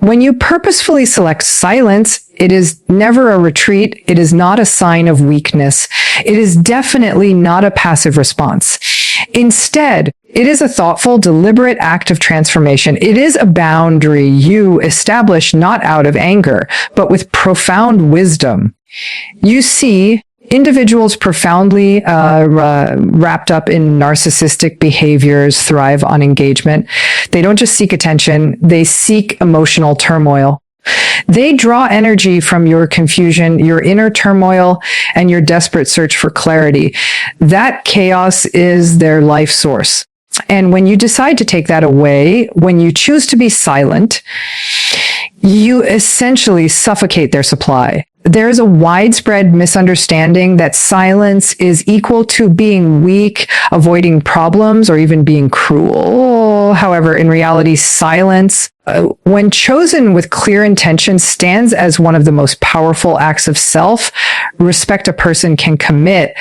When you purposefully select silence, it is never a retreat. It is not a sign of weakness. It is definitely not a passive response. Instead, it is a thoughtful, deliberate act of transformation. It is a boundary you establish not out of anger, but with profound wisdom. You see, individuals profoundly wrapped up in narcissistic behaviors thrive on engagement. They don't just seek attention, they seek emotional turmoil. They draw energy from your confusion, your inner turmoil, and your desperate search for clarity. That chaos is their life source. And when you decide to take that away, when you choose to be silent, you essentially suffocate their supply. There is a widespread misunderstanding that silence is equal to being weak, avoiding problems, or even being cruel. However, in reality, silence, when chosen with clear intention, stands as one of the most powerful acts of self-respect a person can commit.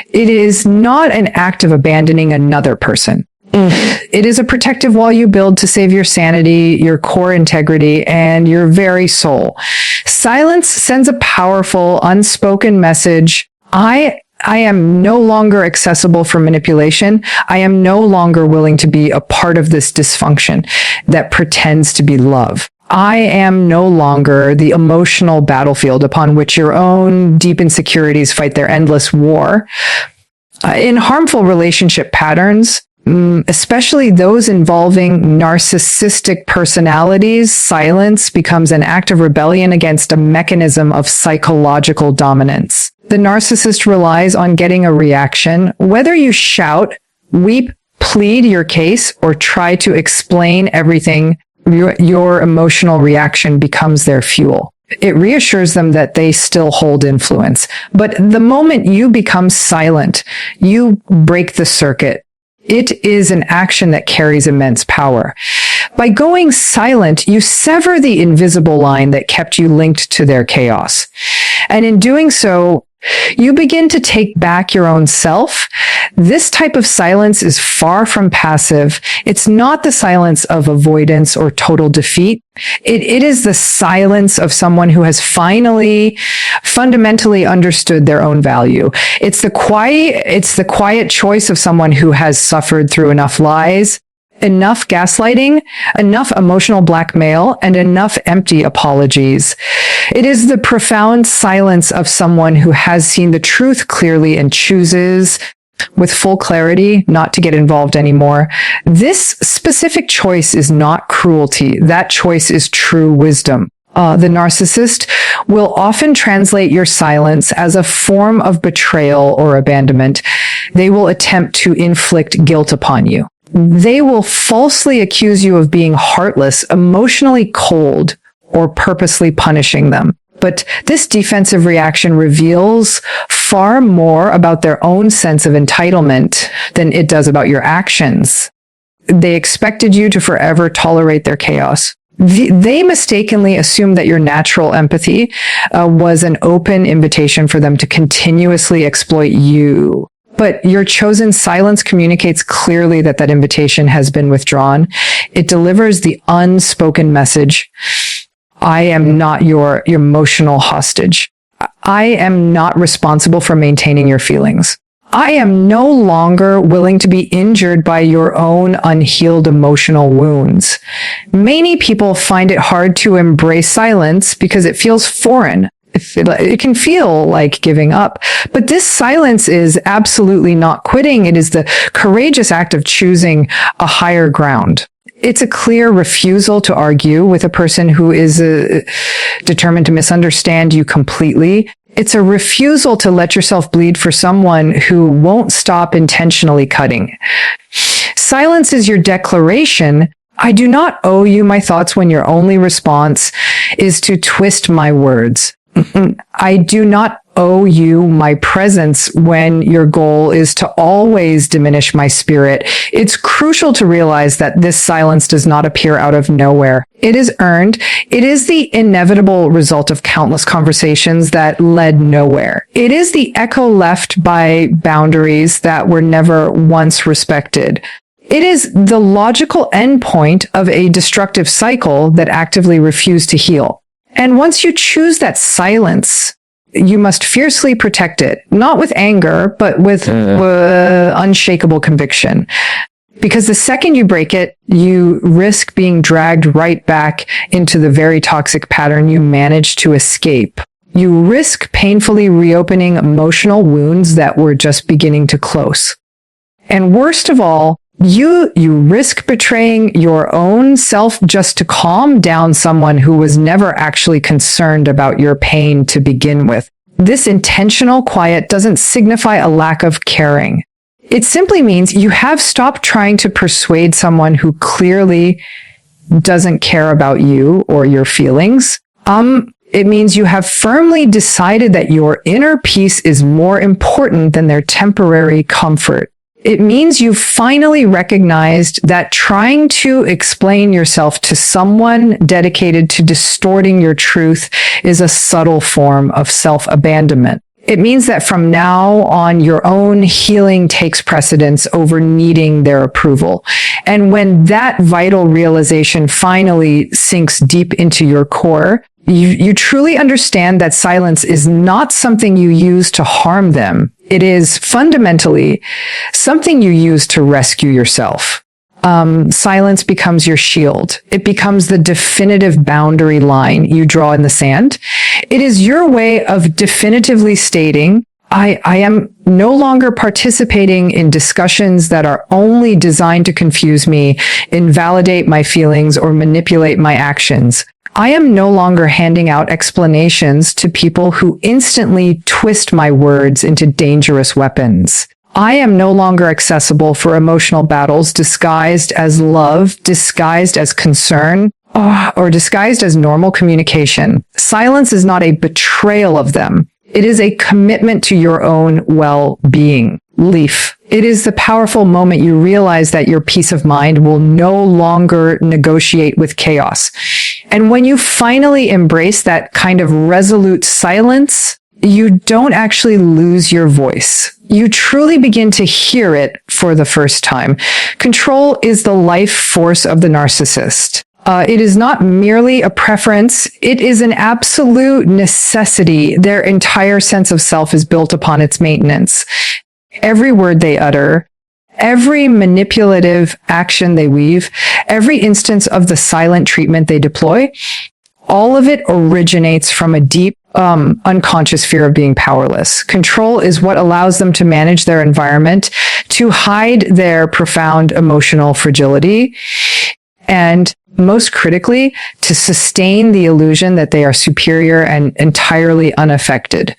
It is not an act of abandoning another person. It is a protective wall you build to save your sanity, your core integrity, and your very soul. Silence sends a powerful, unspoken message. I am no longer accessible for manipulation. I am no longer willing to be a part of this dysfunction that pretends to be love. I am no longer the emotional battlefield upon which your own deep insecurities fight their endless war. In harmful relationship patterns, especially those involving narcissistic personalities, silence becomes an act of rebellion against a mechanism of psychological dominance. The narcissist relies on getting a reaction. Whether you shout, weep, plead your case, or try to explain everything, your emotional reaction becomes their fuel. It reassures them that they still hold influence. But the moment you become silent, you break the circuit. It is an action that carries immense power. By going silent, you sever the invisible line that kept you linked to their chaos. And in doing so, you begin to take back your own self. This type of silence is far from passive. It's not the silence of avoidance or total defeat. It is the silence of someone who has finally fundamentally understood their own value. It's the quiet choice of someone who has suffered through enough lies, enough gaslighting, enough emotional blackmail, and enough empty apologies. It is the profound silence of someone who has seen the truth clearly and chooses with full clarity not to get involved anymore. This specific choice is not cruelty. That choice is true wisdom. The narcissist will often translate your silence as a form of betrayal or abandonment. They will attempt to inflict guilt upon you. They will falsely accuse you of being heartless, emotionally cold, or purposely punishing them. But this defensive reaction reveals far more about their own sense of entitlement than it does about your actions. They expected you to forever tolerate their chaos. They mistakenly assumed that your natural empathy was an open invitation for them to continuously exploit you. But your chosen silence communicates clearly that that invitation has been withdrawn. It delivers the unspoken message. I am not your emotional hostage. I am not responsible for maintaining your feelings. I am no longer willing to be injured by your own unhealed emotional wounds. Many people find it hard to embrace silence because it feels foreign. It can feel like giving up. But this silence is absolutely not quitting. It is the courageous act of choosing a higher ground. It's a clear refusal to argue with a person who is determined to misunderstand you completely. It's a refusal to let yourself bleed for someone who won't stop intentionally cutting. Silence is your declaration. I do not owe you my thoughts when your only response is to twist my words. I do not owe you my presence when your goal is to always diminish my spirit. It's crucial to realize that this silence does not appear out of nowhere. It is earned. It is the inevitable result of countless conversations that led nowhere. It is the echo left by boundaries that were never once respected. It is the logical endpoint of a destructive cycle that actively refused to heal. And once you choose that silence, you must fiercely protect it, not with anger, but with unshakable conviction. Because the second you break it, you risk being dragged right back into the very toxic pattern you managed to escape. You risk painfully reopening emotional wounds that were just beginning to close. And worst of all, you risk betraying your own self just to calm down someone who was never actually concerned about your pain to begin with. This intentional quiet doesn't signify a lack of caring. It simply means you have stopped trying to persuade someone who clearly doesn't care about you or your feelings. It means you have firmly decided that your inner peace is more important than their temporary comfort. It means you've finally recognized that trying to explain yourself to someone dedicated to distorting your truth is a subtle form of self-abandonment. It means that from now on, your own healing takes precedence over needing their approval. And when that vital realization finally sinks deep into your core, you truly understand that silence is not something you use to harm them. It is fundamentally something you use to rescue yourself. Silence becomes your shield. It becomes the definitive boundary line you draw in the sand. It is your way of definitively stating, I am no longer participating in discussions that are only designed to confuse me, invalidate my feelings, or manipulate my actions. I am no longer handing out explanations to people who instantly twist my words into dangerous weapons. I am no longer accessible for emotional battles disguised as love, disguised as concern, or disguised as normal communication. Silence is not a betrayal of them. It is a commitment to your own well-being. Leaf. It is the powerful moment you realize that your peace of mind will no longer negotiate with chaos. And when you finally embrace that kind of resolute silence, you don't actually lose your voice. You truly begin to hear it for the first time. Control is the life force of the narcissist. It is not merely a preference. It is an absolute necessity. Their entire sense of self is built upon its maintenance. Every word they utter, every manipulative action they weave, every instance of the silent treatment they deploy, all of it originates from a deep, unconscious fear of being powerless. Control is what allows them to manage their environment, to hide their profound emotional fragility, and most critically, to sustain the illusion that they are superior and entirely unaffected.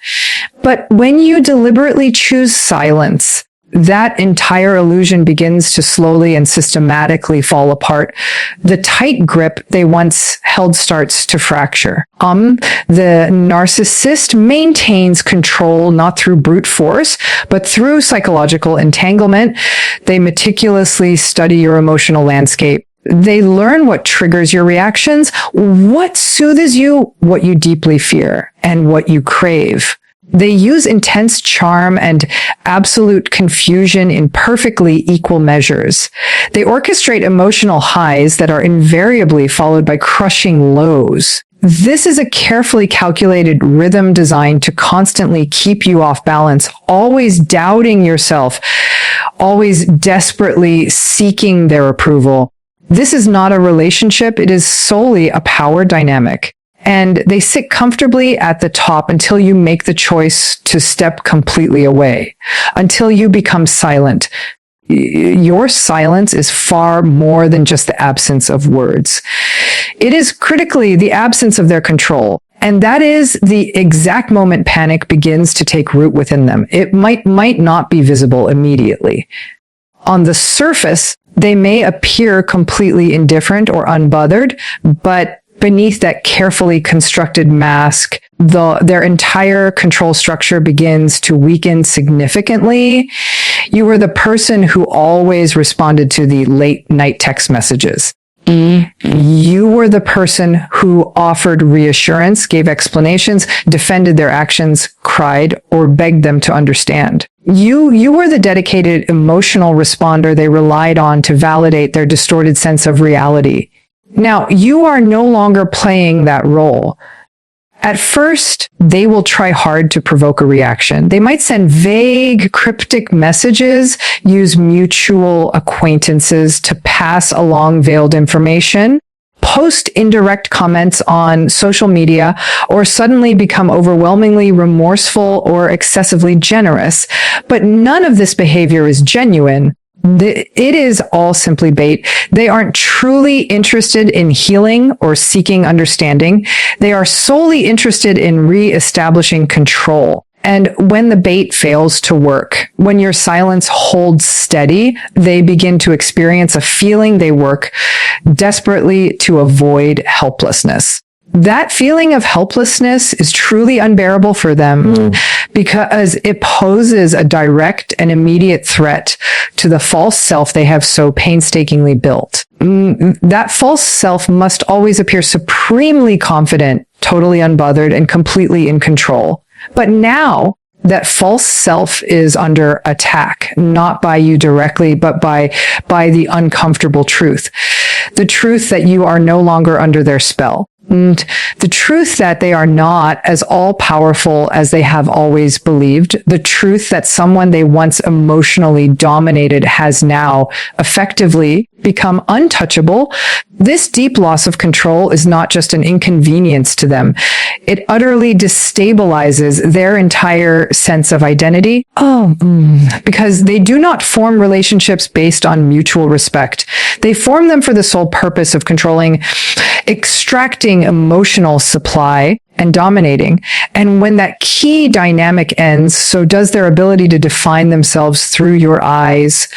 But when you deliberately choose silence, that entire illusion begins to slowly and systematically fall apart. The tight grip they once held starts to fracture. The narcissist maintains control not through brute force, but through psychological entanglement. They meticulously study your emotional landscape. They learn what triggers your reactions, what soothes you, what you deeply fear, and what you crave. They use intense charm and absolute confusion in perfectly equal measures. They orchestrate emotional highs that are invariably followed by crushing lows. This is a carefully calculated rhythm designed to constantly keep you off balance, always doubting yourself, always desperately seeking their approval. This is not a relationship. It is solely a power dynamic. And they sit comfortably at the top until you make the choice to step completely away, until you become silent. Your silence is far more than just the absence of words. It is critically the absence of their control. And that is the exact moment panic begins to take root within them. It might not be visible immediately. On the surface, they may appear completely indifferent or unbothered, but beneath that carefully constructed mask, their entire control structure begins to weaken significantly. You were the person who always responded to the late night text messages. You were the person who offered reassurance, gave explanations, defended their actions, cried, or begged them to understand. You were the dedicated emotional responder they relied on to validate their distorted sense of reality. Now, you are no longer playing that role. At first, they will try hard to provoke a reaction. They might send vague, cryptic messages, use mutual acquaintances to pass along veiled information, post indirect comments on social media, or suddenly become overwhelmingly remorseful or excessively generous. But none of this behavior is genuine. It is all simply bait. They aren't truly interested in healing or seeking understanding. They are solely interested in re-establishing control. And when the bait fails to work, when your silence holds steady, they begin to experience a feeling they work desperately to avoid: helplessness. That feeling of helplessness is truly unbearable for them because it poses a direct and immediate threat to the false self they have so painstakingly built. That false self must always appear supremely confident, totally unbothered, and completely in control. But now that false self is under attack, not by you directly, but by the uncomfortable truth. The truth that you are no longer under their spell. And the truth that they are not as all-powerful as they have always believed. The truth that someone they once emotionally dominated has now effectively become untouchable. This deep loss of control is not just an inconvenience to them. It utterly destabilizes their entire sense of identity. Because they do not form relationships based on mutual respect. They form them for the sole purpose of controlling, extracting emotional supply, and dominating. And when that key dynamic ends, so does their ability to define themselves through your eyes.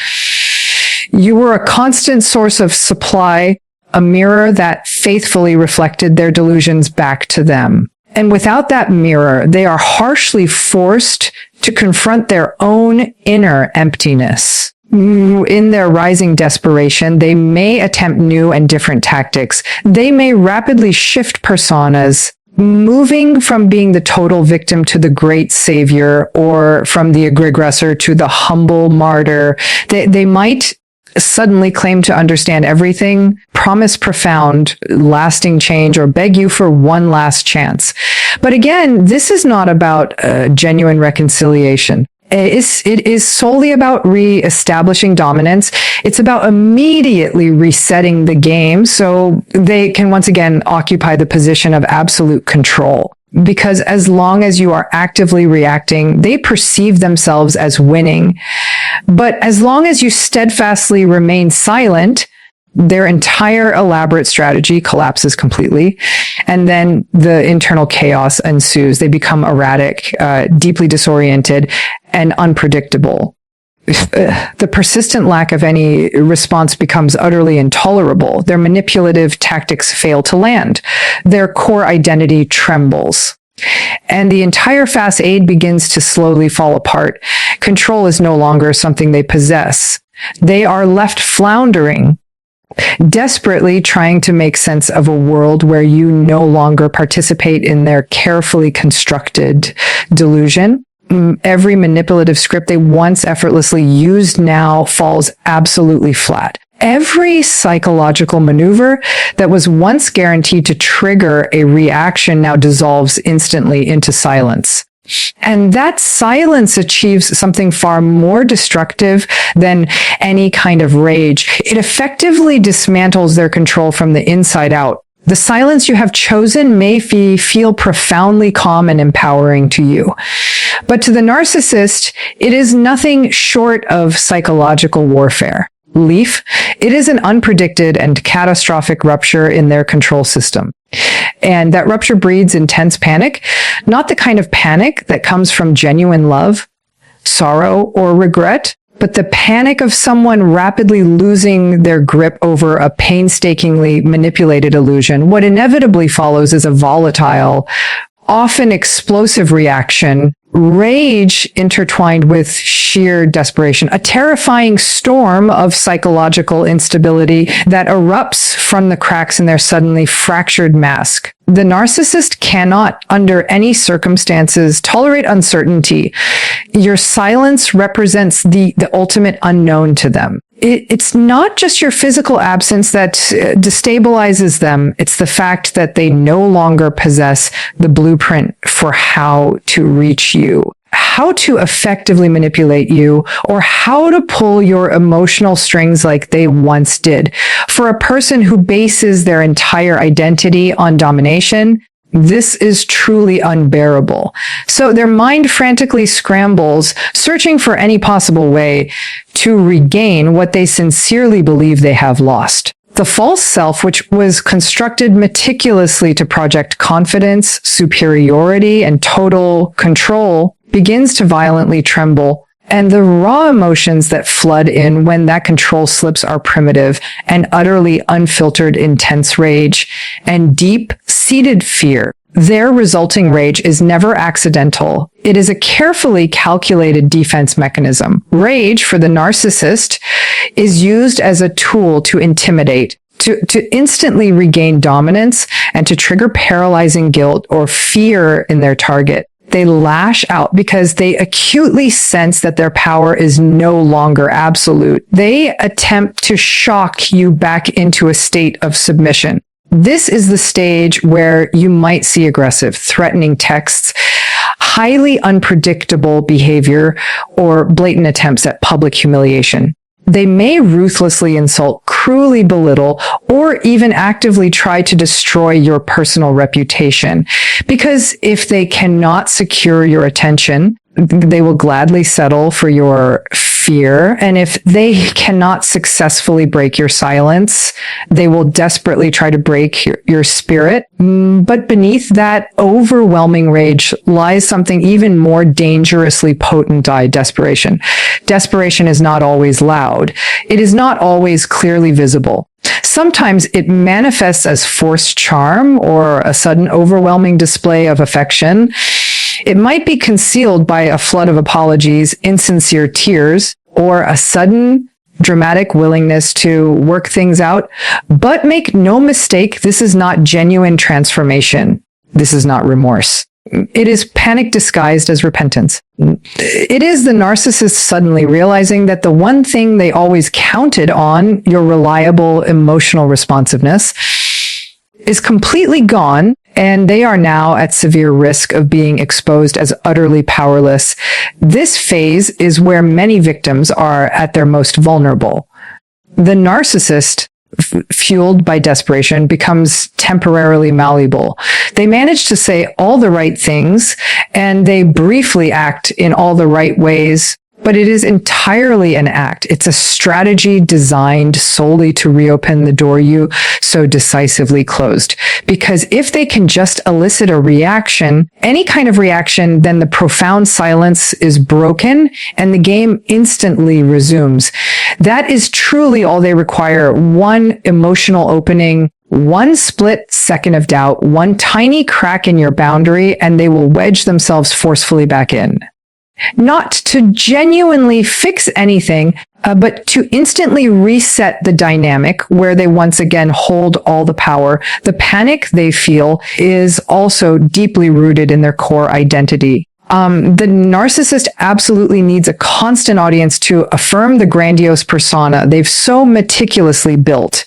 You were a constant source of supply, a mirror that faithfully reflected their delusions back to them. And without that mirror, they are harshly forced to confront their own inner emptiness. In their rising desperation, they may attempt new and different tactics. They may rapidly shift personas, moving from being the total victim to the great savior, or from the aggressor to the humble martyr. They might suddenly claim to understand everything, promise profound, lasting change, or beg you for one last chance. But again, this is not about genuine reconciliation. It is solely about re-establishing dominance. It's about immediately resetting the game so they can once again occupy the position of absolute control. Because as long as you are actively reacting, they perceive themselves as winning. But as long as you steadfastly remain silent, their entire elaborate strategy collapses completely. And then the internal chaos ensues. They become erratic, deeply disoriented, and unpredictable. The persistent lack of any response becomes utterly intolerable. Their manipulative tactics fail to land. Their core identity trembles. And the entire facade begins to slowly fall apart. Control is no longer something they possess. They are left floundering, desperately trying to make sense of a world where you no longer participate in their carefully constructed delusion. Every manipulative script they once effortlessly used now falls absolutely flat. Every psychological maneuver that was once guaranteed to trigger a reaction now dissolves instantly into silence. And that silence achieves something far more destructive than any kind of rage. It effectively dismantles their control from the inside out. The silence you have chosen may feel profoundly calm and empowering to you. But to the narcissist, it is nothing short of psychological warfare. Leaf, it is an unpredicted and catastrophic rupture in their control system. And that rupture breeds intense panic, not the kind of panic that comes from genuine love, sorrow, or regret, but the panic of someone rapidly losing their grip over a painstakingly manipulated illusion. What inevitably follows is a volatile, often explosive reaction rage intertwined with sheer desperation, a terrifying storm of psychological instability that erupts from the cracks in their suddenly fractured mask. The narcissist cannot, under any circumstances, tolerate uncertainty. Your silence represents the ultimate unknown to them. It's not just your physical absence that destabilizes them. It's the fact that they no longer possess the blueprint for how to reach you, how to effectively manipulate you, or how to pull your emotional strings like they once did. For a person who bases their entire identity on domination, this is truly unbearable. So their mind frantically scrambles, searching for any possible way to regain what they sincerely believe they have lost. The false self, which was constructed meticulously to project confidence, superiority, and total control, begins to violently tremble. And the raw emotions that flood in when that control slips are primitive and utterly unfiltered intense rage and deep-seated fear. Their resulting rage is never accidental. It is a carefully calculated defense mechanism. Rage, for the narcissist, is used as a tool to intimidate, to instantly regain dominance, and to trigger paralyzing guilt or fear in their target. They lash out because they acutely sense that their power is no longer absolute. They attempt to shock you back into a state of submission. This is the stage where you might see aggressive, threatening texts, highly unpredictable behavior, or blatant attempts at public humiliation. They may ruthlessly insult, cruelly belittle, or even actively try to destroy your personal reputation. Because if they cannot secure your attention, they will gladly settle for your fear. And if they cannot successfully break your silence, they will desperately try to break your spirit. But beneath that overwhelming rage lies something even more dangerously potent: desperation. Desperation is not always loud. It is not always clearly visible. Sometimes it manifests as forced charm or a sudden overwhelming display of affection. It might be concealed by a flood of apologies, insincere tears, or a sudden dramatic willingness to work things out. But make no mistake, this is not genuine transformation. This is not remorse. It is panic disguised as repentance. It is the narcissist suddenly realizing that the one thing they always counted on, your reliable emotional responsiveness, is completely gone, and they are now at severe risk of being exposed as utterly powerless. This phase is where many victims are at their most vulnerable. The narcissist, fueled by desperation, becomes temporarily malleable. They manage to say all the right things, and they briefly act in all the right ways, but it is entirely an act. It's a strategy designed solely to reopen the door you so decisively closed. Because if they can just elicit a reaction, any kind of reaction, then the profound silence is broken and the game instantly resumes. That is truly all they require: one emotional opening, one split second of doubt, one tiny crack in your boundary, and they will wedge themselves forcefully back in. Not to genuinely fix anything, but to instantly reset the dynamic where they once again hold all the power. The panic they feel is also deeply rooted in their core identity. The narcissist absolutely needs a constant audience to affirm the grandiose persona they've so meticulously built.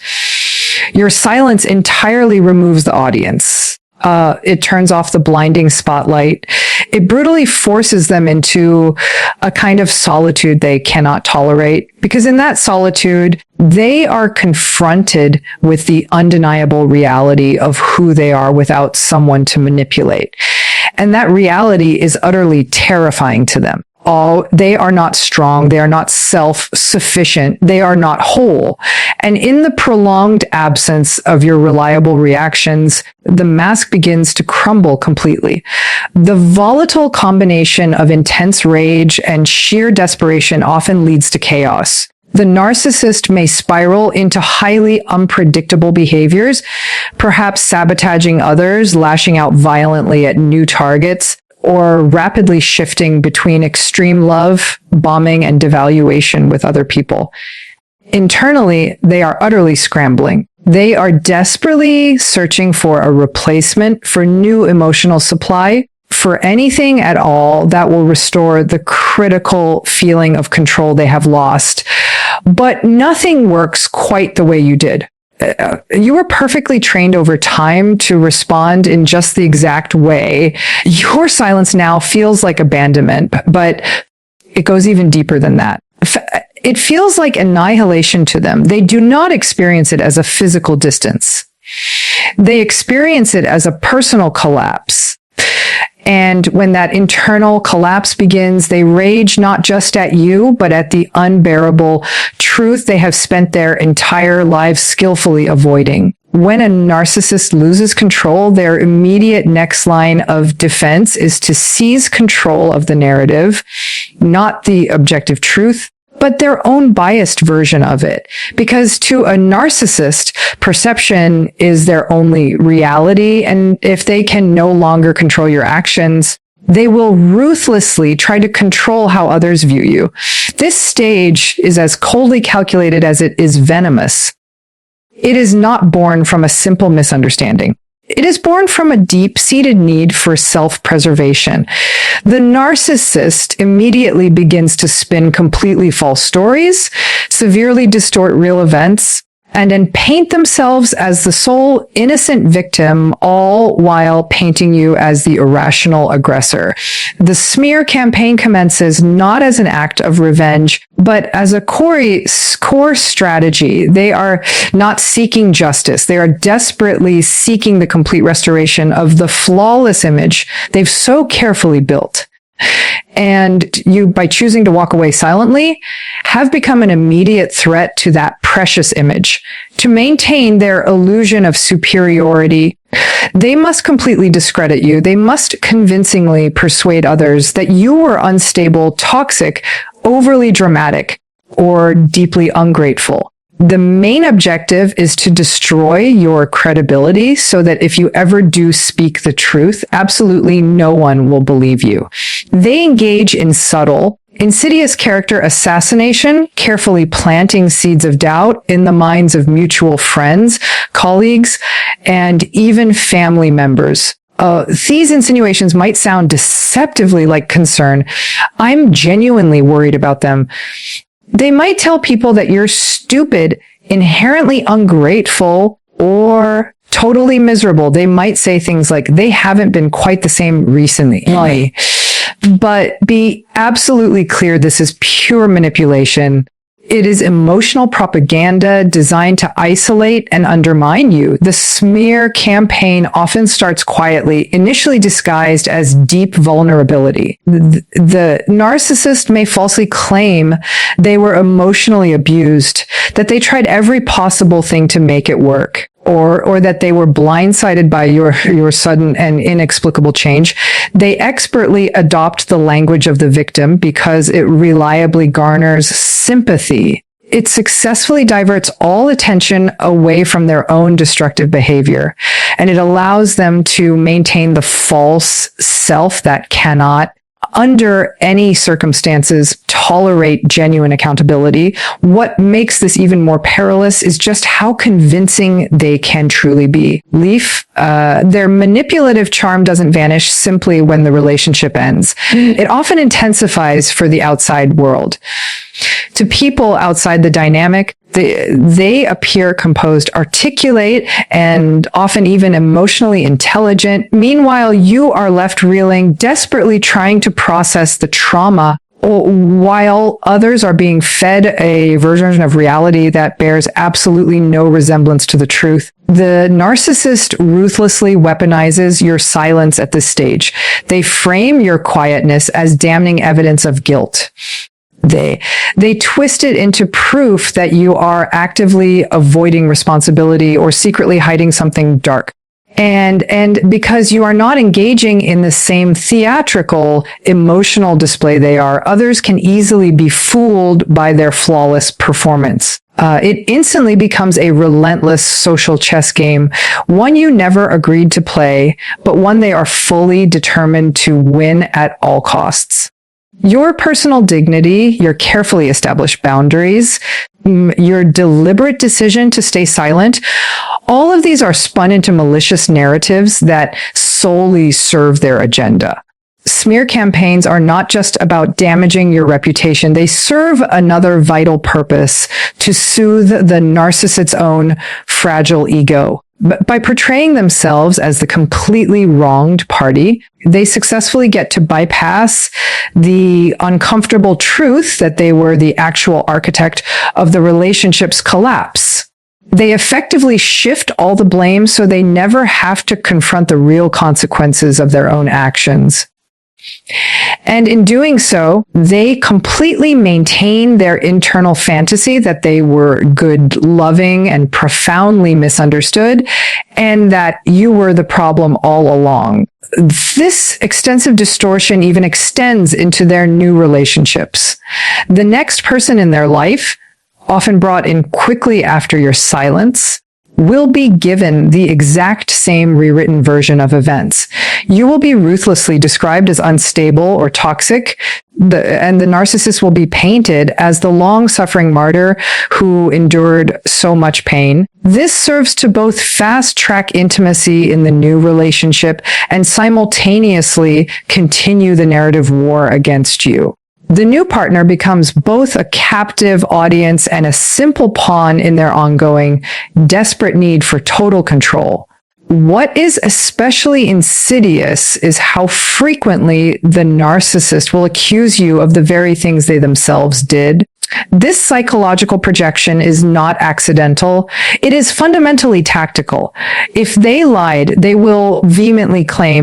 Your silence entirely removes the audience. It turns off the blinding spotlight. It brutally forces them into a kind of solitude they cannot tolerate, because in that solitude, they are confronted with the undeniable reality of who they are without someone to manipulate. And that reality is utterly terrifying to them. Oh, they are not strong. They are not self-sufficient. They are not whole. And in the prolonged absence of your reliable reactions, the mask begins to crumble completely. The volatile combination of intense rage and sheer desperation often leads to chaos. The narcissist may spiral into highly unpredictable behaviors, perhaps sabotaging others, lashing out violently at new targets, or rapidly shifting between extreme love, bombing, and devaluation with other people. Internally, they are utterly scrambling. They are desperately searching for a replacement, for new emotional supply, for anything at all that will restore the critical feeling of control they have lost. But nothing works quite the way you did. You were perfectly trained over time to respond in just the exact way. Your silence now feels like abandonment, but it goes even deeper than that. It feels like annihilation to them. They do not experience it as a physical distance. They experience it as a personal collapse. And when that internal collapse begins, they rage not just at you, but at the unbearable truth they have spent their entire lives skillfully avoiding. When a narcissist loses control, their immediate next line of defense is to seize control of the narrative, not the objective truth, but their own biased version of it. Because to a narcissist, perception is their only reality, and if they can no longer control your actions, they will ruthlessly try to control how others view you. This stage is as coldly calculated as it is venomous. It is not born from a simple misunderstanding. It is born from a deep-seated need for self-preservation. The narcissist immediately begins to spin completely false stories, severely distort real events, and then paint themselves as the sole innocent victim, all while painting you as the irrational aggressor. The smear campaign commences not as an act of revenge, but as a core strategy. They are not seeking justice. They are desperately seeking the complete restoration of the flawless image they've so carefully built. And you, by choosing to walk away silently, have become an immediate threat to that precious image. To maintain their illusion of superiority, they must completely discredit you. They must convincingly persuade others that you were unstable, toxic, overly dramatic, or deeply ungrateful. The main objective is to destroy your credibility so that if you ever do speak the truth, absolutely no one will believe you. They engage in subtle, insidious character assassination, carefully planting seeds of doubt in the minds of mutual friends, colleagues, and even family members. These insinuations might sound deceptively like concern. I'm genuinely worried about them. They might tell people that you're stupid, inherently ungrateful, or totally miserable. They might say things like, they haven't been quite the same recently. But be absolutely clear, this is pure manipulation. It is emotional propaganda designed to isolate and undermine you. The smear campaign often starts quietly, initially disguised as deep vulnerability. The narcissist may falsely claim they were emotionally abused, that they tried every possible thing to make it work, or that they were blindsided by your sudden and inexplicable change. They expertly adopt the language of the victim because it reliably garners sympathy. It successfully diverts all attention away from their own destructive behavior, and it allows them to maintain the false self that cannot, under any circumstances, tolerate genuine accountability. What makes this even more perilous is just how convincing they can truly be. Their manipulative charm doesn't vanish simply when the relationship ends. It often intensifies for the outside world. To people outside the dynamic, they appear composed, articulate, and often even emotionally intelligent. Meanwhile, you are left reeling, desperately trying to process the trauma, while others are being fed a version of reality that bears absolutely no resemblance to the truth. The narcissist ruthlessly weaponizes your silence at this stage. They frame your quietness as damning evidence of guilt. They twist it into proof that you are actively avoiding responsibility or secretly hiding something dark. And because you are not engaging in the same theatrical emotional display they are, others can easily be fooled by their flawless performance. It instantly becomes a relentless social chess game, one you never agreed to play, but one they are fully determined to win at all costs. Your personal dignity, your carefully established boundaries, your deliberate decision to stay silent, all of these are spun into malicious narratives that solely serve their agenda. Smear campaigns are not just about damaging your reputation. They serve another vital purpose: to soothe the narcissist's own fragile ego. But by portraying themselves as the completely wronged party, they successfully get to bypass the uncomfortable truth that they were the actual architect of the relationship's collapse. They effectively shift all the blame so they never have to confront the real consequences of their own actions. And in doing so, they completely maintain their internal fantasy that they were good, loving, and profoundly misunderstood, and that you were the problem all along. This extensive distortion even extends into their new relationships. The next person in their life, often brought in quickly after your silence, will be given the exact same rewritten version of events. You will be ruthlessly described as unstable or toxic, and the narcissist will be painted as the long-suffering martyr who endured so much pain. This serves to both fast-track intimacy in the new relationship and simultaneously continue the narrative war against you. The new partner becomes both a captive audience and a simple pawn in their ongoing, desperate need for total control. What is especially insidious is how frequently the narcissist will accuse you of the very things they themselves did. This psychological projection is not accidental. It is fundamentally tactical. If they lied, they will vehemently claim